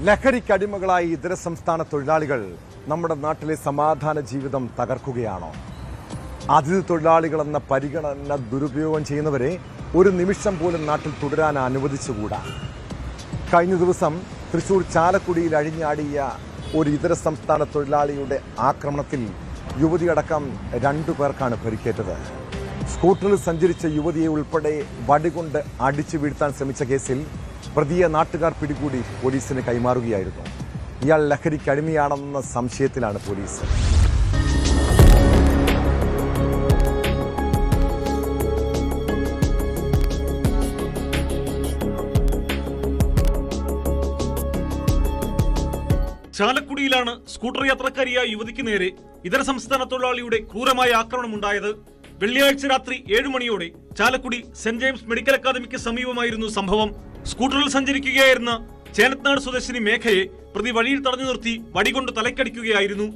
ലഹരിക്കടിമകളായി ഇതര സംസ്ഥാന തൊഴിലാളികൾ നമ്മുടെ നാട്ടിലെ സമാധാന ജീവിതം തകർക്കുകയാണോ? അതിഥി തൊഴിലാളികളെന്ന പരിഗണന ദുരുപയോഗം ചെയ്യുന്നവരെ ഒരു നിമിഷം പോലും നാട്ടിൽ തുടരാൻ അനുവദിച്ചുകൂടാ. കഴിഞ്ഞ ദിവസം തൃശൂർ ചാലക്കുടിയിൽ അഴിഞ്ഞാടിയ ഒരു ഇതര സംസ്ഥാന തൊഴിലാളിയുടെ ആക്രമണത്തിൽ യുവതിയടക്കം 2 പേർക്കാണ് പരിക്കേറ്റത്. സ്കൂട്ടറിൽ സഞ്ചരിച്ച യുവതിയെ ഉൾപ്പെടെ വടികൊണ്ട് അടിച്ചു വീഴ്ത്താൻ ശ്രമിച്ച കേസിൽ പ്രതിയെ നാട്ടുകാർ പിടികൂടി പോലീസിന് കൈമാറുകയായിരുന്നു. ഇയാൾ ലഹരിക്കടിമയാണെന്ന സംശയത്തിലാണ് പോലീസ്. ചാലക്കുടിയിലാണ് സ്കൂട്ടർ യാത്രക്കാരിയായ യുവതിക്ക് നേരെ ഇതര സംസ്ഥാന തൊഴിലാളിയുടെ ക്രൂരമായ ആക്രമണമുണ്ടായത്. വെള്ളിയാഴ്ച രാത്രി 7 മണിയോടെ ചാലക്കുടി സെന്റ് ജെയിംസ് മെഡിക്കൽ അക്കാദമിക്ക് സമീപമായിരുന്നു സംഭവം. സ്കൂട്ടറിൽ സഞ്ചരിക്കുകയായിരുന്ന ചേനത്നാട് സ്വദേശിനി മേഘയെ പ്രതി വഴിയിൽ തടഞ്ഞു നിർത്തി വടികൊണ്ട് തലക്കടിക്കുകയായിരുന്നു.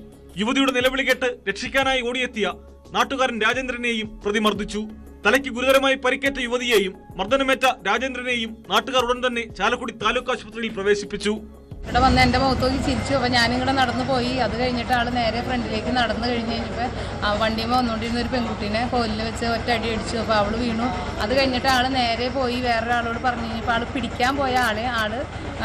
യുവതിയുടെ നിലവിളി കേട്ട് രക്ഷിക്കാനായി ഓടിയെത്തിയ നാട്ടുകാരൻ രാജേന്ദ്രനെയും പ്രതി മർദ്ദിച്ചു. തലയ്ക്ക് ഗുരുതരമായി പരിക്കേറ്റ യുവതിയെയും മർദ്ദനമേറ്റ രാജേന്ദ്രനെയും നാട്ടുകാർ ഉടൻ തന്നെ ചാലക്കുടി താലൂക്ക് ആശുപത്രിയിൽ പ്രവേശിപ്പിച്ചു. ഇവിടെ വന്ന് എൻ്റെ മുഖത്തോക്കി ചിരിച്ചു. അപ്പോൾ ഞാനിങ്ങടെ നടന്നു പോയി. അത് കഴിഞ്ഞിട്ട് ആൾ നേരെ ഫ്രണ്ടിലേക്ക് നടന്നു കഴിഞ്ഞപ്പോൾ വണ്ടിയിൽ വന്നുകൊണ്ടിരുന്ന ഒരു പെൺകുട്ടീനെ കോലിൽ വെച്ച് ഒറ്റ അടി അടിച്ചു. അപ്പോൾ അവൾ വീണു. അത് കഴിഞ്ഞിട്ട് ആൾ നേരെ പോയി വേറൊരാളോട് പറഞ്ഞു കഴിഞ്ഞപ്പോൾ ആൾ പിടിക്കാൻ പോയ ആൾ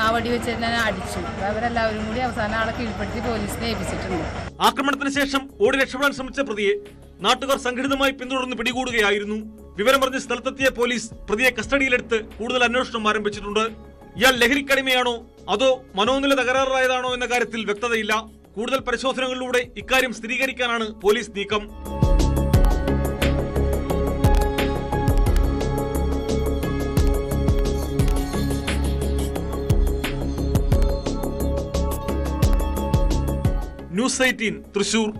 ആ വടി വെച്ച് തന്നെ അടിച്ചു. അപ്പോൾ അവരെല്ലാവരും കൂടി അവസാനം ആളെ കീഴ്പ്പെടുത്തി പോലീസിനെ ഏൽപ്പിച്ചിട്ടുണ്ട്. ആക്രമണത്തിന് ശേഷം ഓടി രക്ഷപ്പെടാൻ ശ്രമിച്ച പ്രതിയെ നാട്ടുകാർ സംഘടിതമായി പിന്തുടർന്ന് പിടികൂടുകയായിരുന്നു. വിവരമറിഞ്ഞ് സ്ഥലത്തെത്തിയ പോലീസ് പ്രതിയെ കസ്റ്റഡിയിലെടുത്ത് കൂടുതൽ അന്വേഷണം ആരംഭിച്ചിട്ടുണ്ട്. ഇയാൾ ലഹരിക്കടിമയാണോ അതോ മനോനില തകരാറായതാണോ എന്ന കാര്യത്തിൽ വ്യക്തതയില്ല. കൂടുതൽ പരിശോധനകളിലൂടെ ഇക്കാര്യം സ്ഥിരീകരിക്കാനാണ് പോലീസ് നീക്കം. ന്യൂസ് 18 തൃശൂർ.